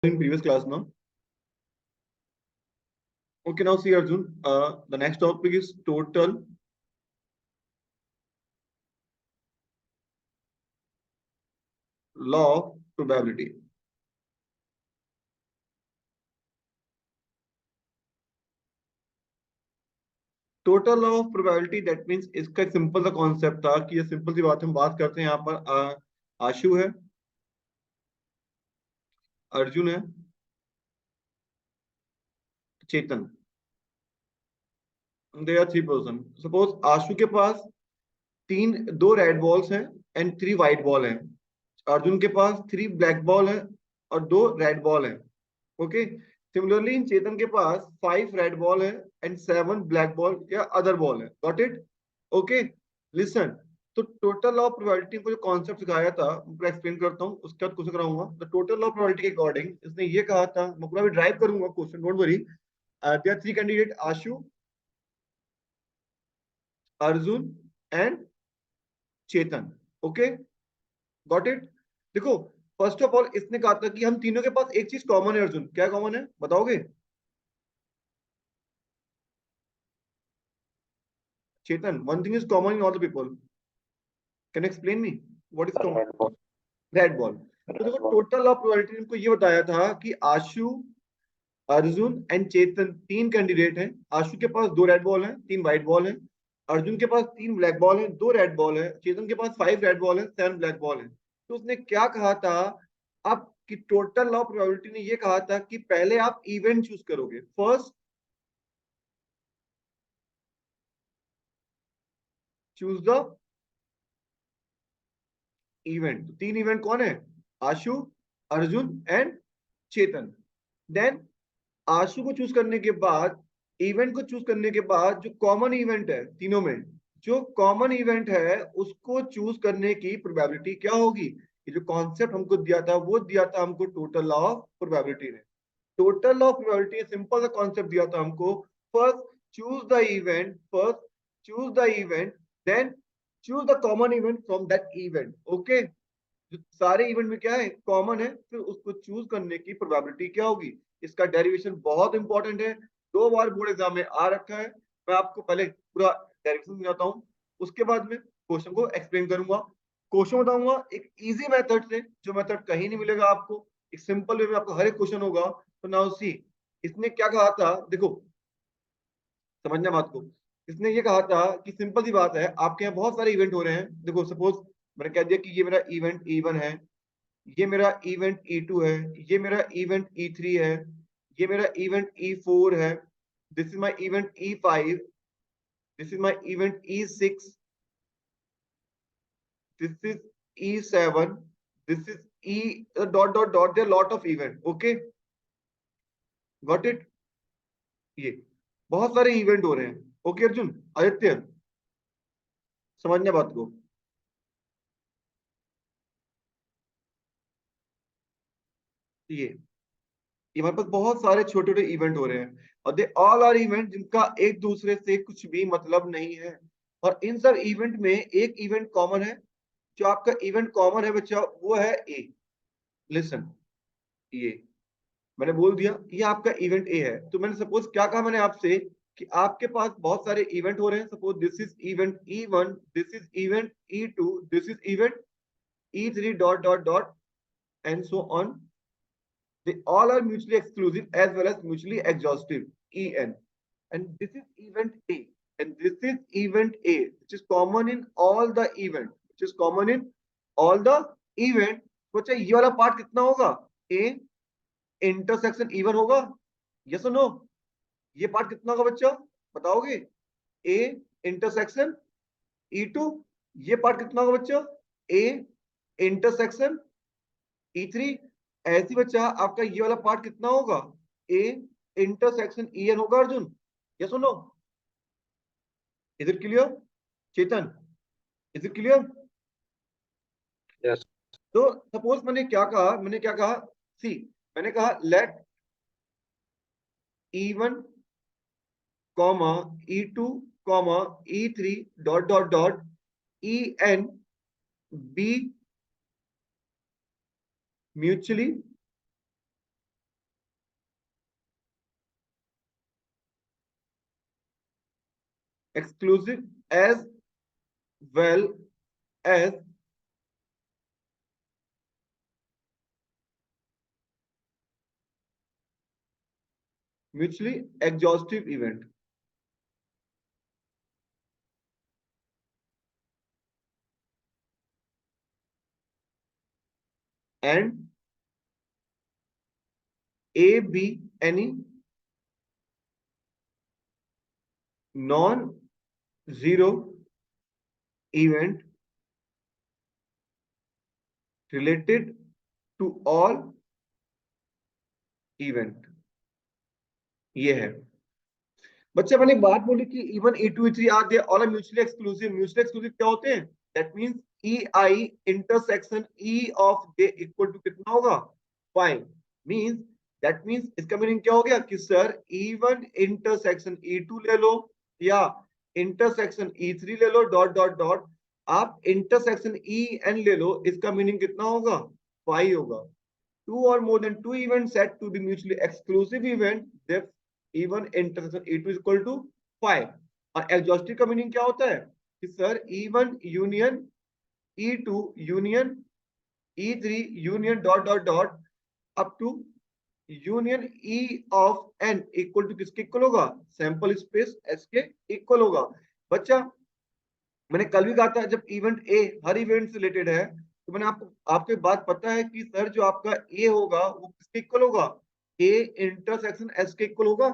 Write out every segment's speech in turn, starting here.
in previous class now. Okay, now see Arjun, the next topic is total law of probability. Total law of probability that means इसका एक simple सा concept था कि ये simple सी बात हम बात करते हैं यहाँ पर आशु है, अर्जुन है, Chetan, they are three person. Suppose Ashu के पास दो रेड बॉल्स हैं एंड थ्री व्हाइट बॉल हैं. अर्जुन के पास थ्री ब्लैक बॉल है और दो रेड बॉल है. ओके, सिमिलरली इन चेतन के पास फाइव रेड बॉल है एंड सेवन ब्लैक बॉल या अदर बॉल है. Got it? Okay, listen. तो टोटल लॉ ऑफ प्रोबेबिलिटी को जो कॉन्सेप्ट सिखाया था मैं एक्सप्लेन करता हूँ, उसके बाद क्वेश्चन कराऊंगा. The total law of probability के अकॉर्डिंग इसने ये कहा था, मैं पूरा भी ड्राइव करूंगा question, don't worry. There are three candidate, Ashu, Arjun and Chetan. Okay, got it? देखो, फर्स्ट ऑफ ऑल इसने कहा था कि हम तीनों के पास एक चीज कॉमन है. अर्जुन, क्या कॉमन है बताओगे? चेतन, one thing is common in all the people. Can you explain me what is common? Red ball. तो देखो, टोटल ऑफ प्रोबेबिलिटी इनको ये बताया था कि आशु, अर्जुन एंड चेतन तीन कैंडिडेट हैं. आशु के पास दो रेड बॉल हैं, तीन व्हाइट बॉल हैं. अर्जुन के पास तीन ब्लैक बॉल हैं, दो रेड बॉल है. चेतन के पास फाइव रेड बॉल है, सेवन ब्लैक बॉल है. तो उसने क्या कहा था अब कि टोटल लॉ प्रोबेबिलिटी ने ये कहा था कि पहले आप इवेंट चूज करोगे. First choose the event. तीन इवेंट कौन है? आशु, अर्जुन एंड चेतन. देन आशु को चूज करने के बाद, इवेंट को चूज करने के बाद, जो कॉमन इवेंट है तीनों में, जो कॉमन इवेंट है उसको चूज करने की प्रोबेबिलिटी क्या होगी? ये जो कॉन्सेप्ट हमको दिया था वो दिया था हमको टोटल लॉ ऑफ प्रोबेबिलिटी ने. Total law of probability simple सा कॉन्सेप्ट दिया था हमको. First choose the event, first choose the event, then choose the common event from that event. Okay, जो सारे इवेंट में क्या है कॉमन है, फिर उसको चूज करने की प्रोबेबिलिटी क्या होगी. इसका डेरिवेशन बहुत इंपॉर्टेंट है, दो बार बोर्ड एग्जाम में आ रखा है. मैं आपको पहले पूरा डेरिवेशन समझाता हूँ, उसके बाद में क्वेश्चन को एक्सप्लेन करूंगा. क्वेश्चन बताऊंगा एक इजी मेथड से, जो मेथड कहीं नहीं मिलेगा आपको. एक सिंपल वे में आपको हर एक क्वेश्चन होगा. तो नाउ सी, इसने क्या कहा था, देखो समझना बात को. इसने ये कहा था कि सिंपल सी बात है, आपके यहाँ बहुत सारे इवेंट हो रहे हैं. देखो सपोज मैंने कह दिया कि ये मेरा इवेंट E1 है, ये मेरा इवेंट E2 है, ये मेरा इवेंट E3 है, ये मेरा इवेंट E4 है, this is my event E5, this is my event E6, this is E7, this is E dot dot dot. There lot of event. Okay, got it? ये बहुत सारे इवेंट हो रहे हैं. ओके अर्जुन, आदित्य, समझना बात को. ये हमारे पास बहुत सारे छोटे छोटे इवेंट हो रहे हैं और दे ऑल आर इवेंट जिनका एक दूसरे से कुछ भी मतलब नहीं है. और इन सब इवेंट में एक इवेंट कॉमन है. जो आपका इवेंट कॉमन है बच्चा, वो है ए. लिसन, ये मैंने बोल दिया ये आपका इवेंट ए है. तो मैंने सपोज क्या कहा मैंने आपसे कि आपके पास बहुत सारे इवेंट हो रहे हैं. Suppose this is event E1, this is event E2, this is event E3 dot dot dot and so on. They all are mutually exclusive as well as mutually exhaustive, EN. And this is event A. And this is event A, which is common in all the event. Which is common in all the event. सोचा ये वाला part कितना होगा? A intersection E1 होगा. Yes और no? ये part कितना होगा बच्चा, बताओगे? A intersection E2. ये पार्ट कितना होगा बच्चा? A intersection E3. ऐसी बच्चा आपका ये वाला पार्ट कितना होगा? ए इंटरसेक्शन EN होगा. अर्जुन, यस और no? Is it clear? Chetan, is it clear? Yes. तो सपोज मैंने क्या कहा, सी मैंने कहा let E1 comma E2 comma E3 dot dot dot EN be mutually exclusive as well as mutually exhaustive event. And A, B, any non-zero event related to all event. ये है बच्चे, मैंने एक बात बोली कि even E2 E3 are they all are mutually exclusive. Mutually exclusive क्या होते हैं? That means EI intersection E of J equal to कितना होगा? 5. मींस दैट मींस इसका मीनिंग क्या हो गया कि सर E1 इंटरसेक्शन E2 ले लो या इंटरसेक्शन E3 ले लो डॉट डॉट डॉट, आप इंटरसेक्शन EN ले लो, इसका मीनिंग कितना होगा? 5 होगा. Two or more than two events said to be mutually exclusive event, their E1 intersection E2 is equal to 5. और exhaustive का मीनिंग क्या होता है कि sir E1 union E2 union E3 union dot dot dot up to union E of N equal to किसके equal होगा? Sample space S के equal होगा. बच्चा मैंने कल भी कहा था जब इवेंट ए हर इवेंट से रिलेटेड है तो मैंने आपको एक बात पता है कि सर जो आपका ए होगा वो किसके इक्वल होगा? ए इंटरसेक्शन एस के इक्वल होगा.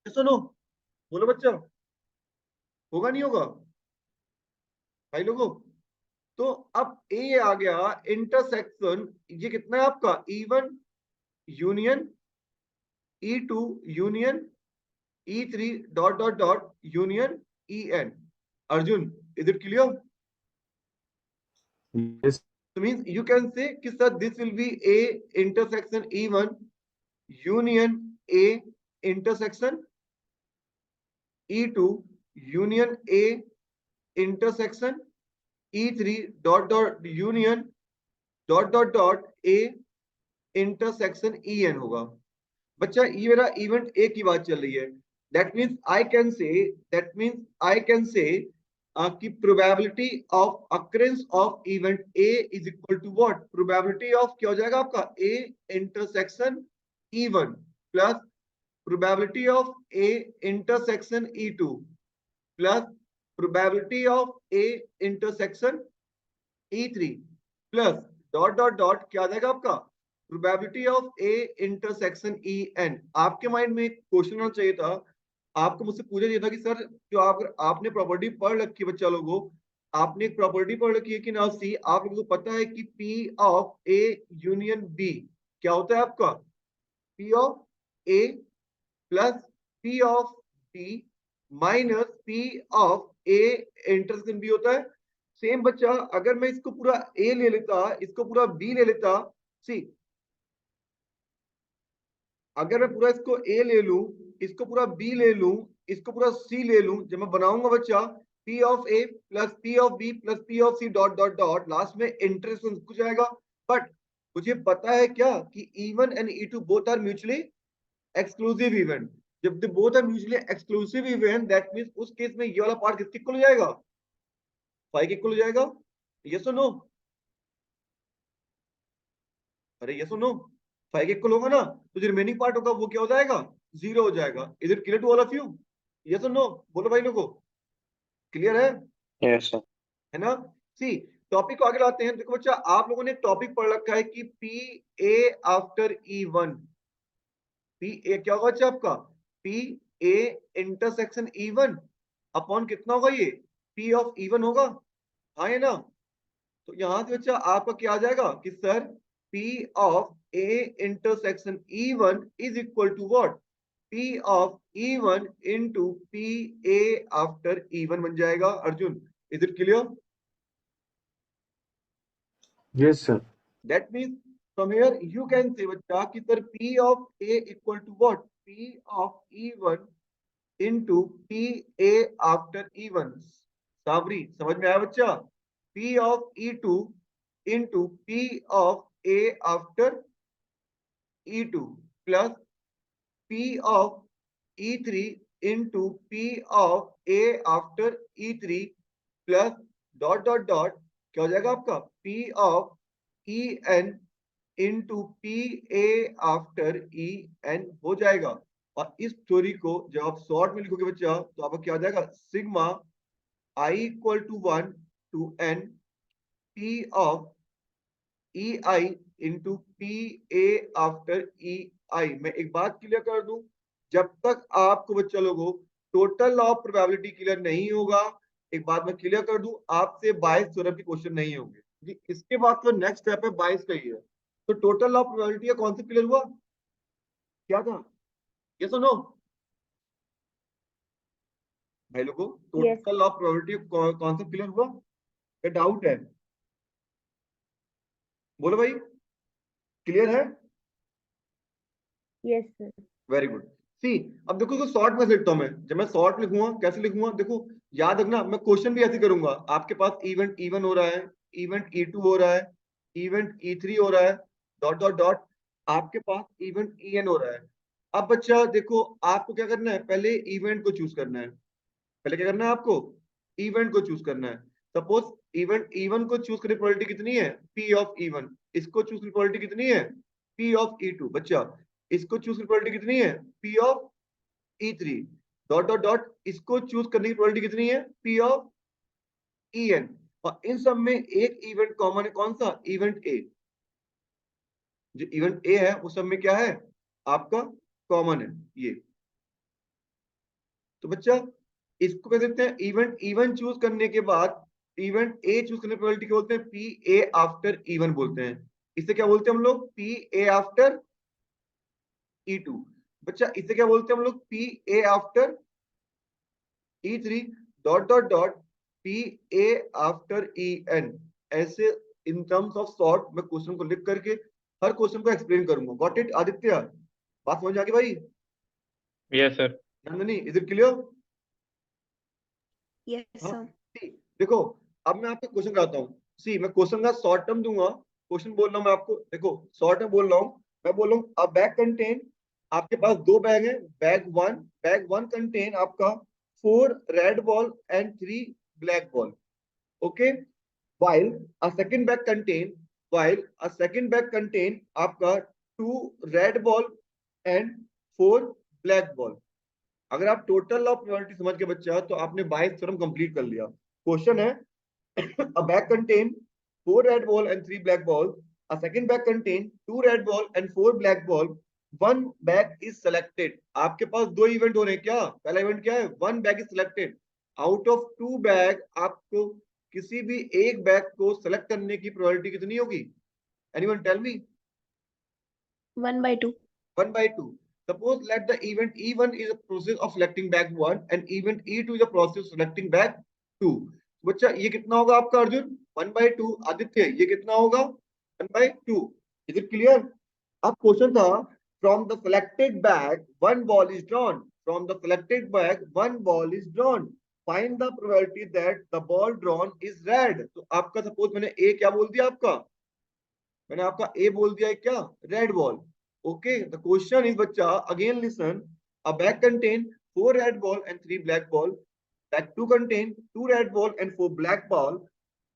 सुनो, बोलो बच्चा, होगा नहीं होगा भाई लोगों? तो अब ए आ गया इंटरसेक्शन, ये कितना है आपका? E1 union E2 union E3 dot dot dot union EN. Arjun, is it clear? Yes. So means you can say कि sir this will be A intersection E1 union A intersection E2 union A intersection E3 dot dot union dot dot dot A intersection EN होगा. बच्चा ये मेरा event A की बात चल रही है. That means I can say कि probability of occurrence of event A is equal to what? Probability of क्या हो जाएगा आपका? A intersection E1 plus probability of A intersection E2 plus probability of A intersection E3 plus dot dot dot क्या आ जाएगा आपका? Probability of A intersection EN. आपके mind में एक क्वेश्चन होना चाहिए था, आपको मुझसे पूछा चाहिए था कि सर जो आपने प्रॉपर्टी पढ़ रखी है बच्चा लोगों, आपने एक प्रॉपर्टी पढ़ रखी है कि ना सी, आप लोगों को पता है कि P of A union B क्या होता है आपका? P of A plus P of B minus P of A intersection B होता है. सेम बच्चा अगर मैं इसको पूरा A ले लेता, इसको पूरा B ले लेता, सी अगर मैं पूरा इसको A ले लूं, इसको पूरा B ले लूं, इसको पूरा C ले लूं, जब मैं बनाऊंगा बच्चा P of A plus P of B plus P of C dot dot dot, last में इंटरसेक्शन कुछ आएगा. बट मुझे पता है क्या कि E1 and E2 both are mutually exclusive event. जब they both are mutually exclusive event, that means उस केस में ये वाला पार्ट किसके इक्वल हो जाएगा? 5 के इक्वल हो जाएगा. यस और नो? अरे यस और नो? 5 के इक्वल होगा ना, तो जो रिमेनिंग पार्ट होगा वो क्या हो जाएगा? 0 हो जाएगा. Is it clear to all of you? Yes और नो? बोलो भाई लोगों, क्लियर है? Yes, sir. है ना? सी टॉपिक को आगे लाते हैं. देखो बच्चा, आप लोगों ने टॉपिक पढ़ रखा है कि P A after E1. P A क्या होगा बच्चा आपका? P A intersection E1 upon कितना होगा? ये P ऑफ E1 होगा. हाँ है ना? तो यहां से बच्चा आपका क्या आ जाएगा कि sir P of A intersection E1 is equal to what? P of E1 into P A after E1 बन जाएगा. Arjun, is it clear? Yes, sir. That means from here you can say बच्चा कि sir P of A equal to what? P of E1 into P A after E1. Sabri समझ में आया बच्चा? P of E2 into P of A after E2 plus P of E3 into P of A after E3 plus dot dot dot क्या हो जाएगा आपका P of En into PA after En हो जाएगा। और इस थ्योरी को जब आप शॉर्ट में लिखोगे बच्चा तो आपका क्या हो जाएगा sigma I equal to 1 to N P of EI into PA after EI। मैं एक बात क्लियर कर दूं, जब तक आपको बच्चा लोगों टोटल ऑफ प्रोबेबिलिटी क्लियर नहीं होगा, एक बात मैं क्लियर कर दूं, आपसे बायस थ्योरम के क्वेश्चन नहीं होंगे, क्योंकि इसके बाद तो नेक्स्ट स्टेप है बायस का ही है। तो टोटल ऑफ प्रोबेबिलिटी का कॉन्सेप्ट क्लियर हुआ क्या था? ये सुनो भाई लोगों, Yes. Total of probability concept clear हुआ क्या डाउट है? बोलो भाई, क्लियर है? Yes, sir. Very good. See अब देखो इसको शॉर्ट में लिखता हूं मैं। जब मैं शॉर्ट लिखूंगा कैसे लिखूंगा देखो, याद रखना मैं क्वेश्चन भी ऐसे करूंगा। आपके पास इवेंट E1 हो रहा है, इवेंट E2 हो रहा है, इवेंट E3 हो रहा है, डॉट डॉट डॉट आपके पास इवेंट En हो रहा है। अब बच्चा देखो आपको क्या करना है, पहले इवेंट को चूज करना है। पहले क्या करना है आपको, इवेंट को चूज करना है। सपोज इवेंट E1 को चूज करने की प्रोबेबिलिटी कितनी है P ऑफ E1, इसको चूज करने की प्रोबेबिलिटी कितनी है P ऑफ E2, बच्चा इसको चूज करने की प्रोबेबिलिटी कितनी है P of E3, dot dot dot इसको चूज करने की प्रोबेबिलिटी कितनी है P ऑफ En। और इन सब में एक इवेंट कॉमन है, कौन सा? Event A. जो इवेंट ए है उस सब में क्या है आपका कॉमन है ये। तो बच्चा इसको कह देते हैं इवेंट E1 चूज करने के बाद इवेंट ए चूज करने की प्रोबेबिलिटी क्या बोलते हैं पी ए आफ्टर E1 बोलते हैं। इसे क्या बोलते हैं हम लोग पी ए आफ्टर E2। बच्चा इसे क्या बोलते हैं हम लोग P A after E3 dot dot dot P A after En। ऐसे इन टर्म्स ऑफ शॉर्ट मैं क्वेश्चन को लिख करके हर क्वेश्चन को एक्सप्लेन करूंगा। Got it Aditya? बात समझ आ गई भाई? Yes, sir. Nandini is it clear? Yes, हाँ sir. see, देखो अब मैं आपको क्वेश्चन कराता हूँ। सी मैं क्वेश्चन का शॉर्ट टर्म दूंगा, क्वेश्चन बोल रहा हूँ मैं आपको। देखो शॉर्ट में बोल रहा हूँ, मैं बोल रहा हूँ अ बैग कंटेन, आपके पास दो बैग है। बैग वन कंटेन आपका 4 red ball and 3 black ball. Okay, while a second bag contain while a second bag contain आपका 2 red ball and 4 black ball. अगर आप टोटल ऑफ प्रोबेबिलिटी समझ के बच्चा तो आपने 22 थ्योरम कंप्लीट कर लिया। क्वेश्चन है a bag contain 4 red ball and 3 black balls, a second bag contain 2 red ball and 4 black ball, one bag is selected। आपके पास दो इवेंट हो रहे हैं क्या? पहला इवेंट क्या है, one bag is selected. Out of 2 bag आपको किसी भी एक बैग को सेलेक्ट करने की प्रोबेबिलिटी कितनी होगी? Anyone tell me? 1/2. 1/2। Suppose let the event E1 is a process of selecting bag 1 and event E2 is a process of selecting bag 2। बच्चा ये कितना होगा आपका अर्जुन? 1/2। आदित्य ये कितना होगा? 1/2। Is it clear? अब क्वेश्चन था from the selected bag one ball is drawn, from the selected bag one ball is drawn, find the probability that the ball drawn is red। तो आपका सपोज मैंने ए क्या बोल दिया, आपका मैंने आपका ए बोल दिया है क्या, red ball. okay, the question is बच्चा again listen, a bag contain 4 red ball and 3 black ball, bag 2 contain 2 red ball and 4 black ball,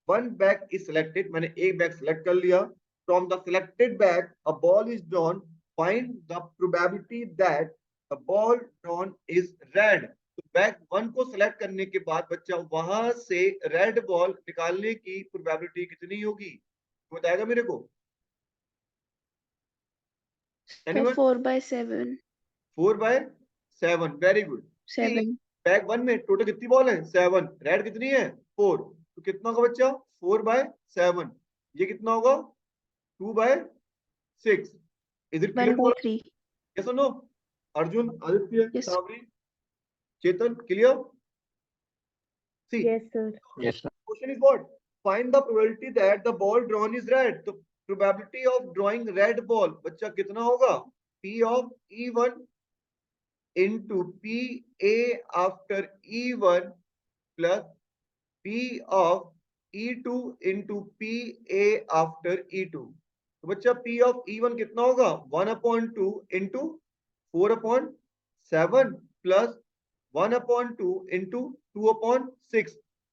one bag is selected, मैंने एक बैग सेलेक्ट कर लिया। from the selected bag a ball is drawn, find the probability that the ball drawn is red। तो bag 1 को select करने के बाद बच्चा वहां से रेड बॉल निकालने की प्रोबेबिलिटी कितनी होगी, बताएगा मेरे को? So anyone? 4/7. 4/7। Very good. 7. Bag 1 में टोटल कितनी बॉल है? 7। रेड कितनी है? 4। तो कितना होगा बच्चा? 4/7। ये कितना होगा? 2/6। Is it clear? 1/3. यस और no? Arjun, Aditya, Yes. Sawari, Chetan, clear? See Yes, sir. Yes, sir. Question is what, find the probability that the ball drawn is red. तो probability of drawing red ball बच्चा कितना होगा? P of E1 into PA after E1 plus P of E2 into PA after E2। तो बच्चा P of E1 कितना होगा? 1/2 into 4/7 plus 1/2 into 2/6,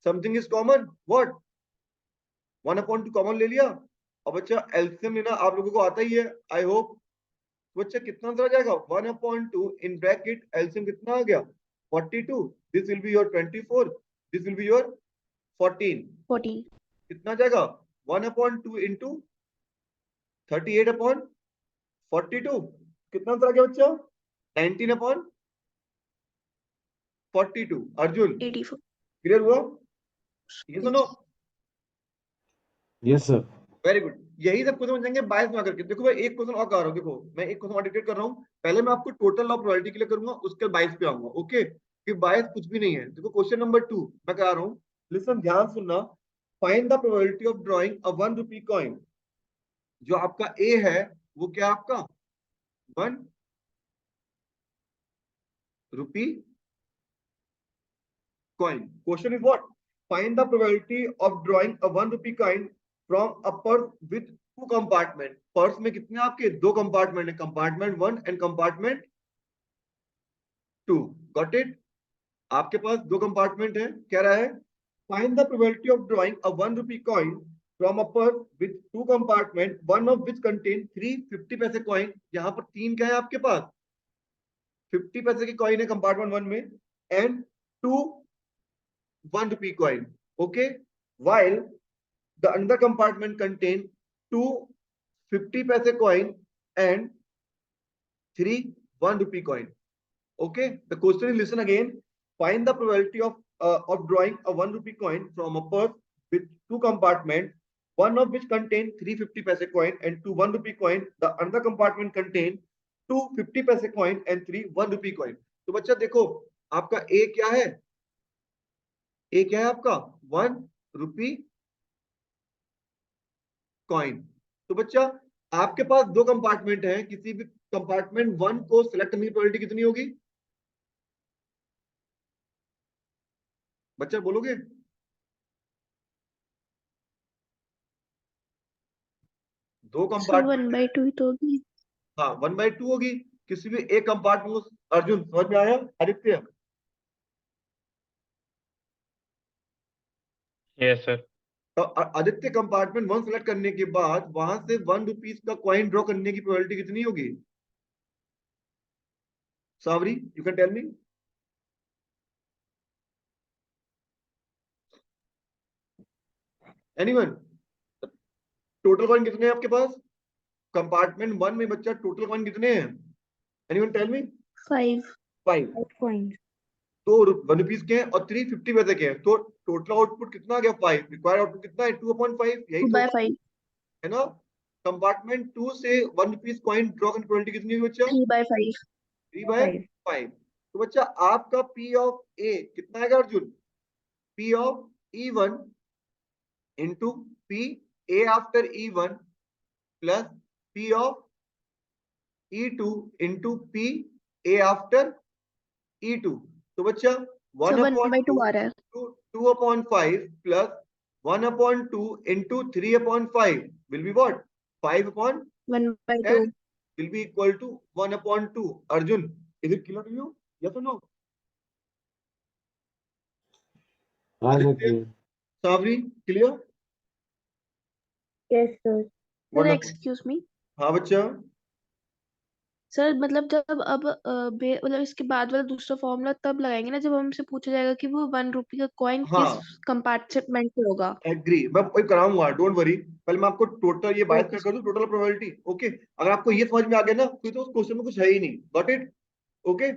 something is common, what 1/2 common ले लिया। और बच्चा एलसीएम लेना आप लोगों को आता ही है आई होप। बच्चा कितना आंसर आ जाएगा 1/2 इन ब्रैकेट एलसीएम कितना आ गया 42, this will be your 24, this will be your 14, 14. कितना आ जाएगा 1/2 इंटू 38/42, कितना आंसर आ गया बच्चा 19/42। अर्जुन 84. क्लियर हुआ, ये सुनो Yes, sir. Very good. यही सब क्वेश्चन समझेंगे 22 में आकर के। देखो मैं एक क्वेश्चन और कर रहा हूँ, देखो मैं एक क्वेश्चन और डिटेक्ट कर रहा हूँ। पहले मैं आपको टोटल ऑफ प्रोबेबिलिटी के लिए करूंगा, उसके 22 पे आऊंगा, ओके। कि 22 कुछ भी नहीं है। देखो क्वेश्चन नंबर 2 मैं करा रहा हूँ, लिसन ध्यान सुनना। Find the probability of drawing a 1 rupee coin. जो आपका ए है वो क्या आपका 1 रुपी coin. Question is what? Find the probability of drawing a 1 rupee coin from a purse with 2 compartment. Purse में कितने आपके 2 कंपार्टमेंट है, compartment 1 and compartment 2। Got it? आपके पास 2 कंपार्टमेंट है। कह रहा है find the probability of drawing a 1 rupee coin from a purse with 2 compartment, one of which contain 3 50 पैसे कॉइन। यहाँ पर 3 क्या है आपके पास 50 पैसे की कॉइन है कंपार्टमेंट 1 में, and 2 1 rupee coin, okay, while the another compartment contain 2 50 paise coin and 3 1 rupee coin, okay. The question is, listen again, find the probability of drawing a 1 rupee coin from a purse with 2 compartment, one of which contain 3 50 paise coin and 2 1 rupee coin, the another compartment contain 2 50 paise coin and 3 1 rupee coin। तो बच्चा देखो आपका ए क्या है, ए क्या है आपका 1 rupee coin. तो बच्चा आपके पास 2 कंपार्टमेंट हैं, किसी भी कंपार्टमेंट 1 को सिलेक्ट करने की प्रोबेबिलिटी कितनी होगी बच्चा बोलोगे? दो So कंपार्टमेंट 1/2 ही तो होगी. हाँ 1/2 होगी किसी भी एक कंपार्टमेंट को। अर्जुन समझ में आया? Aditya Yes, sir. तो आदित्य कंपार्टमेंट 1 सिलेक्ट करने के बाद वहां से 1 रुपीज का कॉइन ड्रॉ करने की प्रोबेबिलिटी कितनी होगी? Sabri you can tell me. Anyone? Total coin कितने हैं आपके पास कंपार्टमेंट 1 में बच्चा, टोटल कॉइन कितने हैं? Anyone tell me. 5. 5 coins. तो 1 रुपीज के हैं और 3 50 पैसे के हैं, तो टोटल आउटपुट कितना आ गया 5। रिक्वायर्ड आउटपुट कितना है 2/5, यही 2 तो by होगा, 5. है ना। कंपार्टमेंट 2 से 1 रुपीज कॉइन ड्रॉ करने की प्रोबेबिलिटी कितनी हुई बच्चा 3 by 5. 3/5। तो बच्चा आपका पी ऑफ ए कितना आएगा Arjun? P of E1 into P A after E1 plus P of E2 into P A after E2। तो बच्चा So 1/2 1/2 आ रहा है. 2/5 plus 1/2 into 3/5 will be what? 5/10 1/2. will be equal to 1/2। Arjun, is it clear to you? Yes or no? हाँ sir, Aditya, clear. Savri, clear? Yes, sir. Sir, Wonderful। excuse me. हाँ बच्चा sir मतलब जब अब मतलब इसके बाद वाला दूसरा फॉर्मूला तब लगाएंगे ना जब हमसे पूछा जाएगा कि वो 1 रुपी का कॉइन हाँ किस कंपार्टमेंट में होगा. एग्री, मैं वही कराऊंगा, डोंट वरी। पहले मैं आपको टोटल ये 22 Okay. का कर दूं टोटल प्रोबेबिलिटी, ओके। अगर आपको ये समझ में आ गया ना फिर तो उस क्वेश्चन में कुछ है ही नहीं। Got it? Okay.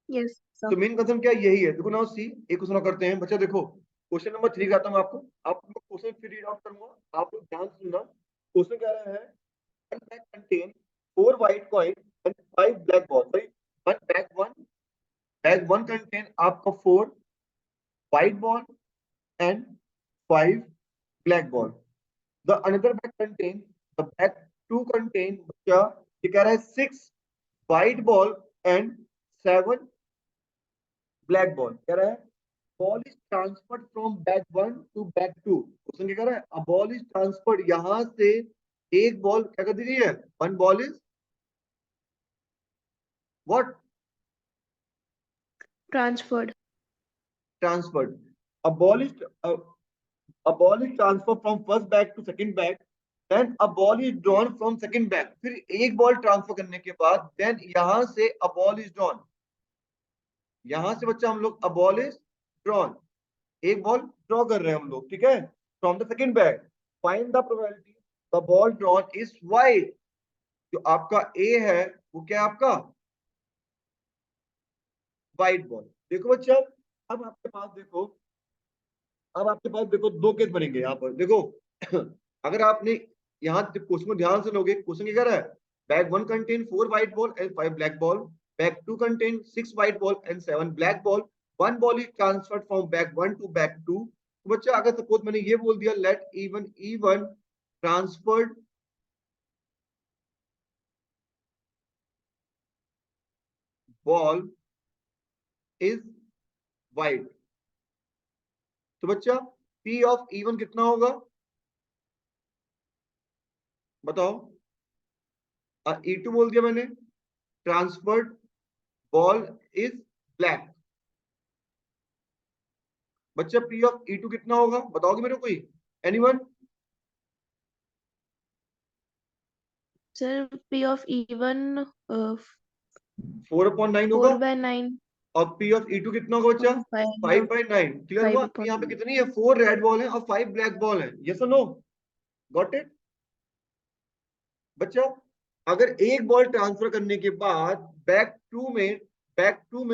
Yes, sir. तो मेन कंसर्न क्या है? यही है। देखो ना सी एक क्वेश्चन और करते हैं बच्चा। देखो क्वेश्चन नंबर 3 आता हूँ आपको, आपको क्वेश्चन फिर रीड आउट करूंगा, आप लोग ध्यान से सुनना। क्वेश्चन कह रहा है one bag contain 4 white coin and 5 black ball, sorry bag 1 contain आपका 4 white ball and 5 black ball। the another bag contain, the bag 2 contain बच्चा ये कह रहा है 6 white ball and 7 black ball। कह रहा है ball is transferred from bag 1 to bag 2। Question क्या कह रहा है? a ball is transferred, यहां से एक बॉल क्या कर दी गई है, one ball is what? Transferred. Transferred. A ball is transferred from first bag to second bag. Then a ball is drawn from second bag. फिर एक बॉल ट्रांसफर करने के बाद देन यहां से a ball is drawn. यहां से बच्चा हम लोग a ball is drawn. एक बॉल ड्रॉ कर रहे हैं हम लोग, ठीक है, from the second bag. Find the probability the ball drawn is wide. जो आपका ए है वो क्या है आपका वाइड बॉल. देखो बच्चा, अब आपके पास देखो, अब आपके पास देखो दो केस बनेंगे यहाँ पर. देखो अगर आपने यहाँ क्वेश्चन को ध्यान से लोगे, क्वेश्चन क्या कह रहा है, bag 1 contain 4 white ball and 5 black ball. Bag 2 contain 6 white ball and 7 black ball. One ball is transferred from bag 1 to bag 2. तो बच्चा अगर सपोज मैंने ये बोल दिया late even transferred ball is white, तो बच्चा P of even कितना होगा बताओ. E2 बोल दिया मैंने, ट्रांसफर्ड बॉल इज ब्लैक. बच्चा P of E2 कितना होगा बताओगे मेरे को कोई, anyone? Sir, P of even 4/9 होगा. 4/9. और P of E2 कितना होगा बच्चा 5/9. क्लियर हुआ. तो यहाँ पे कितनी है, 4 रेड बॉल है और 5 ब्लैक बॉल है. यस और नो? Got it? बच्चा अगर एक बॉल ट्रांसफर करने के बाद बैक टू में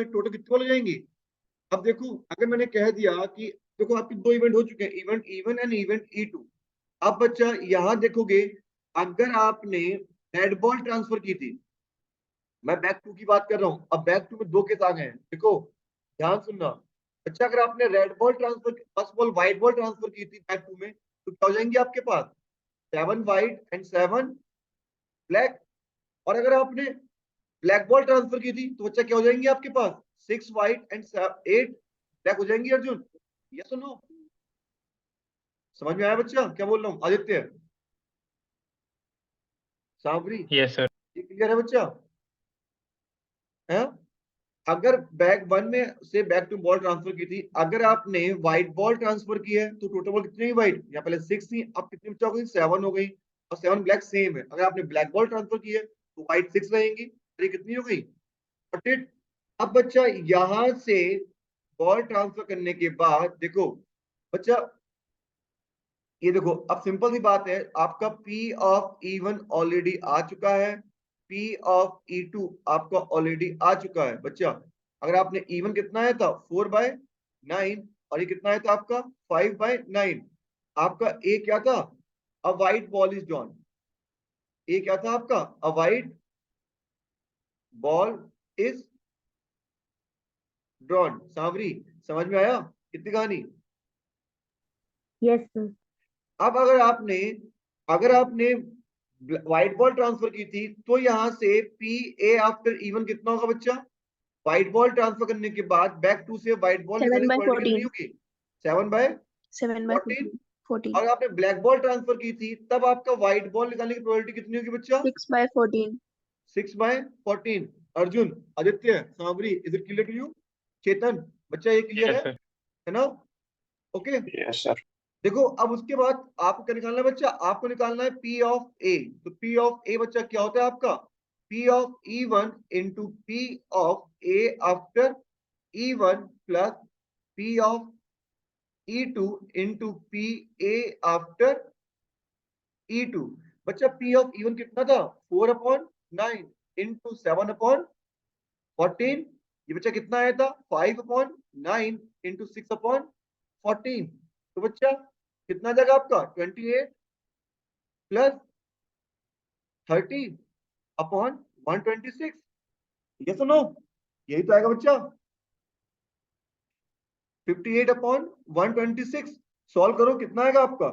टोटल कितने बॉल हो जाएंगी. अब देखो अगर मैंने कह दिया कि देखो आपके दो इवेंट हो चुके हैं, event E1 and event E2. अब बच्चा यहां देखोगे अगर आपने रेड बॉल ट्रांसफर की थी, मैं बैक टू की बात कर रहा हूं. अब बैक टू में दो केस आ गए हैं. देखो ध्यान सुनना बच्चा, अगर आपने red ball transfer first ball white ball transfer की थी बैक टू में, तो क्या हो जाएंगे आपके पास 7 व्हाइट एंड 7 ब्लैक. और अगर आपने ब्लैक बॉल ट्रांसफर की थी तो बच्चा क्या हो जाएंगे आपके पास 6 व्हाइट एंड 8 ब्लैक हो जाएंगी. अर्जुन यस और नो? समझ में आया बच्चा क्या बोल रहा हूँ? Aditya, Sabri, yes sir. ये क्लियर है बच्चा? है. अगर बैग 1 में से बैक टू बॉल ट्रांसफर की थी, अगर आपने व्हाइट बॉल ट्रांसफर की है तो टोटल बॉल कितनी हुई व्हाइट, यहाँ पहले 6 थी, अब कितनी बच्चा हो गई 7 हो गई, और 7 ब्लैक सेम है. अगर आपने ब्लैक बॉल ट्रांसफर की है तो व्हाइट 6 रहेंगी, तो ये कितनी हो गई 48. अब बच्चा यहां से बॉल ट्रांसफर करने के बाद देखो बच्चा, ये देखो अब सिंपल सी बात है, आपका P of E1 ऑलरेडी आ चुका है, P of E2 आपका ऑलरेडी आ चुका है. बच्चा अगर आपने E1 कितना आया था 4/9 और ये कितना आया था आपका 5/9. आपका A क्या था, a white ball is drawn. A क्या था आपका, a white ball is drawn. Sanwari समझ में आया कितनी कहानी? Yes, sir. अब अगर आपने व्हाइट बॉल ट्रांसफर की थी तो यहां से पी ए आफ्टर इवन कितना होगा बच्चा, व्हाइट बॉल ट्रांसफर करने के बाद बैक टू से व्हाइट बॉल निकालने की प्रोबेबिलिटी कितनी होगी 7/14. 7/14. और आपने ब्लैक बॉल ट्रांसफर की थी तब आपका व्हाइट बॉल निकालने की प्रोबेबिलिटी कितनी होगी बच्चा 6/14. 6/14. Arjun, Aditya, Sambari, is it clear to you? Chetan बच्चा ये क्लियर यस है सर. है ना? ओके. Yes sir. देखो अब उसके बाद आपको क्या निकालना है बच्चा, आपको निकालना है P of A. तो P of A बच्चा क्या होता है आपका P of E1 into P of A after E1 plus P of E2 into P A after E2. बच्चा P of E1 कितना था 4/9 into 7/14. ये बच्चा कितना आया था 5/9 into 6/14. तो बच्चा कितना जाएगा आपका 28 प्लस 30/126. यस और नो? यही तो आएगा बच्चा 58/126. सॉल्व करो कितना आएगा आपका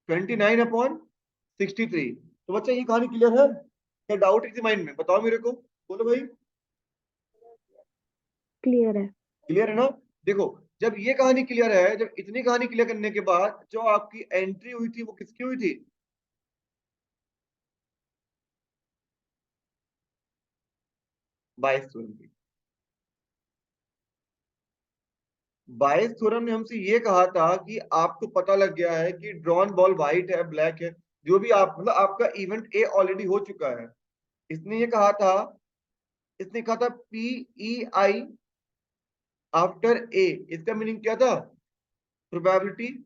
29/63. तो बच्चा ये कहानी क्लियर है? क्या डाउट है माइंड में बताओ मेरे को, बोलो भाई. क्लियर है. क्लियर है ना? देखो जब ये कहानी क्लियर है, जब इतनी कहानी क्लियर करने के बाद जो आपकी एंट्री हुई थी वो किसकी हुई थी, बाय स्टूडेंट की. बायस थ्योरम ने हमसे ये कहा था कि आपको पता लग गया है कि ड्रॉन बॉल व्हाइट है, ब्लैक है, जो भी आप मतलब आपका इवेंट ए ऑलरेडी हो चुका है। इसने ये कहा था, इसने कहा था PEI आफ्टर ए। इसका मीनिंग क्या था? Probability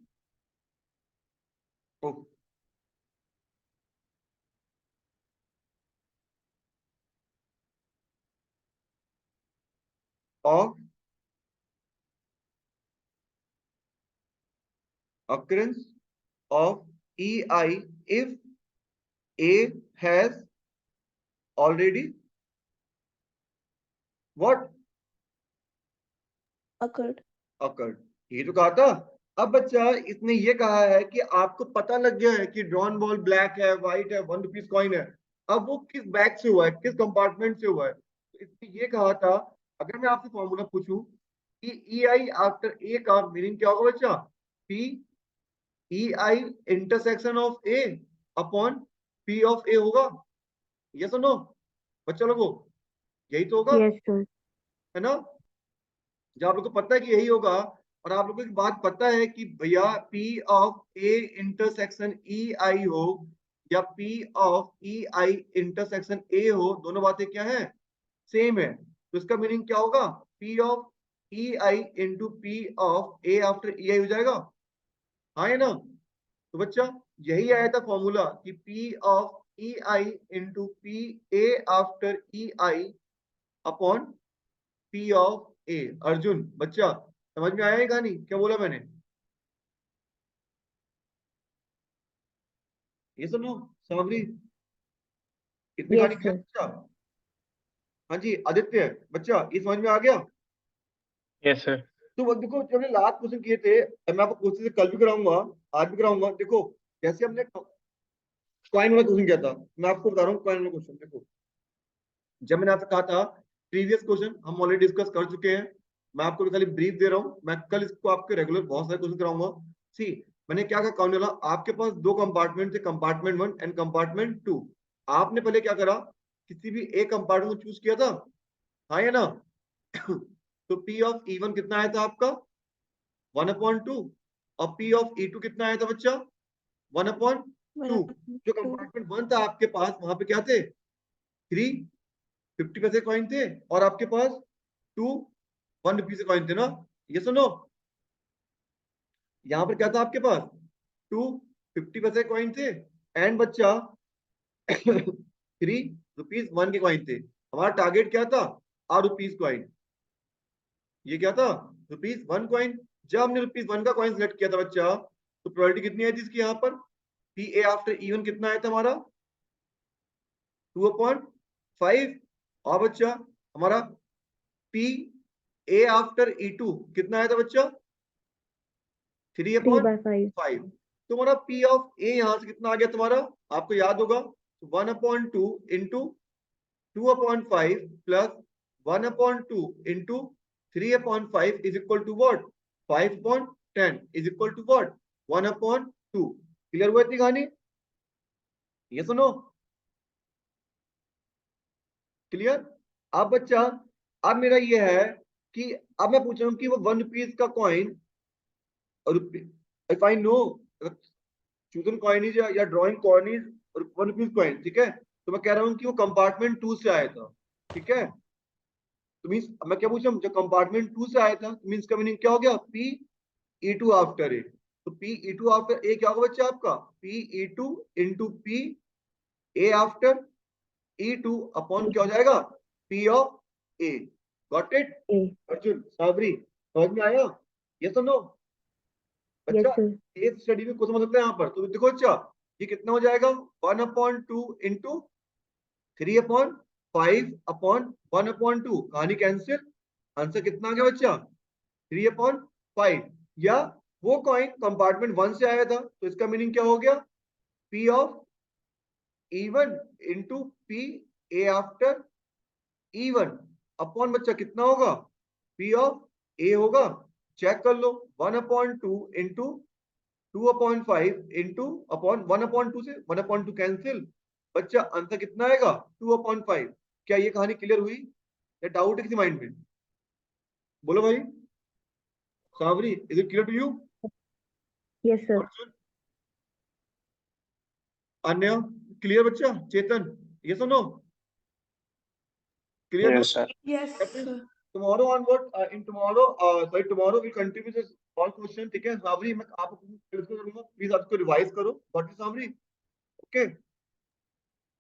of occurrence of EI if A has already what occurred. occurred। ये तो कहा था। अब बच्चा इसने ये कहा है कि आपको पता लग गया है कि ड्रॉन बॉल ब्लैक है, व्हाइट है, 1 रुपीज कॉइन है। अब वो किस बैग से हुआ है, किस कंपार्टमेंट से हुआ है? तो इसने ये कहा था, अगर मैं आपसे फॉर्मूला पूछूं कि EI आफ्टर ए का मीनिंग क्या होगा बच्चा? PEI intersection of A upon P of A होगा। यस और नो बच्चा लोगों? यही तो होगा, Yes, sir. है ना? जब आप लोग को पता है कि यही होगा, और आप लोगों को एक बात पता है कि भैया P of A intersection EI हो या P of EI intersection A हो, दोनों बातें क्या है? सेम है। तो इसका मीनिंग क्या होगा? P of EI into P of A after EI हो जाएगा। हाँ है ना? तो बच्चा यही आया था फॉर्मूला कि P of EI into P A after EI upon P of A. Arjun बच्चा समझ में आया है कहानी? क्या बोला मैंने? ये सुनो सामरी, इतनी कहानी Yes, क्या sir. बच्चा? हाँ जी आदित्य बच्चा, ये समझ में आ गया? Yes sir. तो वो देखो, जब हमने लास्ट क्वेश्चन किए थे, मैं आपको क्वेश्चन कल भी कराऊंगा, आज भी कराऊंगा। देखो जैसे हमने कॉइन वाला क्वेश्चन किया था, मैं आपको बता रहा हूँ कॉइन वाला क्वेश्चन। देखो जब मैंने आपसे कहा था प्रीवियस क्वेश्चन हम ऑलरेडी डिस्कस कर चुके हैं, मैं आपको खाली ब्रीफ दे रहा हूँ, मैं कल इसको आपके रेगुलर बहुत सारे क्वेश्चन कराऊंगा। सी मैंने क्या कहा, कॉइन वाला आपके पास दो कंपार्टमेंट थे, कंपार्टमेंट 1 एंड कंपार्टमेंट 2। आपने पहले क्या करा, किसी भी एक कंपार्टमेंट को चूज किया था, हाँ या ना? तो P ऑफ E1 कितना आया था आपका? 1/2। और P ऑफ E2 कितना आया था बच्चा? 1/2। जो 1/2. कंपार्टमेंट 1 था आपके पास, वहां पे क्या थे? 3 50 पैसे कॉइन थे, और आपके पास 2 1 रुपीज के कॉइन थे ना? ये सुनो, यहाँ पर क्या था आपके पास? 2 50 पैसे कॉइन थे, एंड बच्चा 3 रुपीज 1 के कॉइन थे। हमारा टारगेट क्या था? Rupees coin. ये क्या था? Rupees 1 coin. जब हमने रुपीज 1 का कॉइन सिलेक्ट किया था बच्चा, तो प्रोबेबिलिटी कितनी आई थी इसकी? यहाँ पर पी ए आफ्टर इवन कितना आया था हमारा? 2/5। और बच्चा हमारा पी ए आफ्टर E2 कितना आया था बच्चा? 3/5. 3/5। तो हमारा P ऑफ ए यहां से कितना आ गया तुम्हारा? आपको याद होगा 1/2 into 2/5 plus 1/2 into 3/5 is equal to what? 5/10 is equal to what? 1/2। Clear हुआ इतनी कहानी? ये सुनो क्लियर। अब बच्चा अब मेरा ये है कि अब मैं पूछ रहा हूँ कि वो 1 रुपीज का कॉइन, और if I know chosen coinage या ड्रॉइंग कॉइनेज और 1 रुपीज कॉइन, ठीक है, तो मैं कह रहा हूँ कि वो कंपार्टमेंट 2 से आया था, ठीक है। तो मीन्स मैं क्या पूछ रहा हूँ, जब कंपार्टमेंट 2 से आया था तो मीन्स का मीनिंग क्या हो गया? P E2 after a. तो P E2 आफ्टर ए क्या होगा बच्चा आपका? P E2 into P A after E2 upon क्या हो जाएगा? P of A. Got it? A. अर्जुन साबरी समझ में आया? ये सुनो Yes, बच्चा, sir. केस स्टडी में कुछ समझ सकते हैं यहाँ पर। तो देखो बच्चा, ये कितना हो जाएगा? 1/2 इंटू 3/5/1/2। कहानी कैंसिल। आंसर कितना आ गया बच्चा? 3/5। या वो कॉइन कंपार्टमेंट 1 से आया था, तो इसका मीनिंग क्या हो गया? P of E1 into P A after E1 upon बच्चा कितना होगा? P ऑफ ए होगा। चेक कर लो, 1/2 इंटू 2/5 इंटू अपॉन 1/2 से 1/2 कैंसिल। बच्चा आंसर कितना आएगा? 2/5। क्या ये कहानी क्लियर हुई या डाउट है किसी माइंड में? बोलो भाई। Savri, is it clear to you? Yes, sir. Arjun? Anya, clear बच्चा? Chetan, yes or no? Clear? Yes, sir. Yes, That means sir. tomorrow onward, tomorrow we'll continue this all question. ठीक है? Savri, मैं आपको discuss करूंगा. Please आपको revise करो. Got it, Savri? Okay?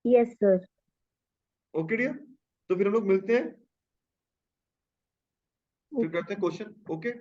Yes, sir. Okay, dear. तो फिर हम लोग मिलते हैं. फिर करते हैं क्वेश्चन. Okay?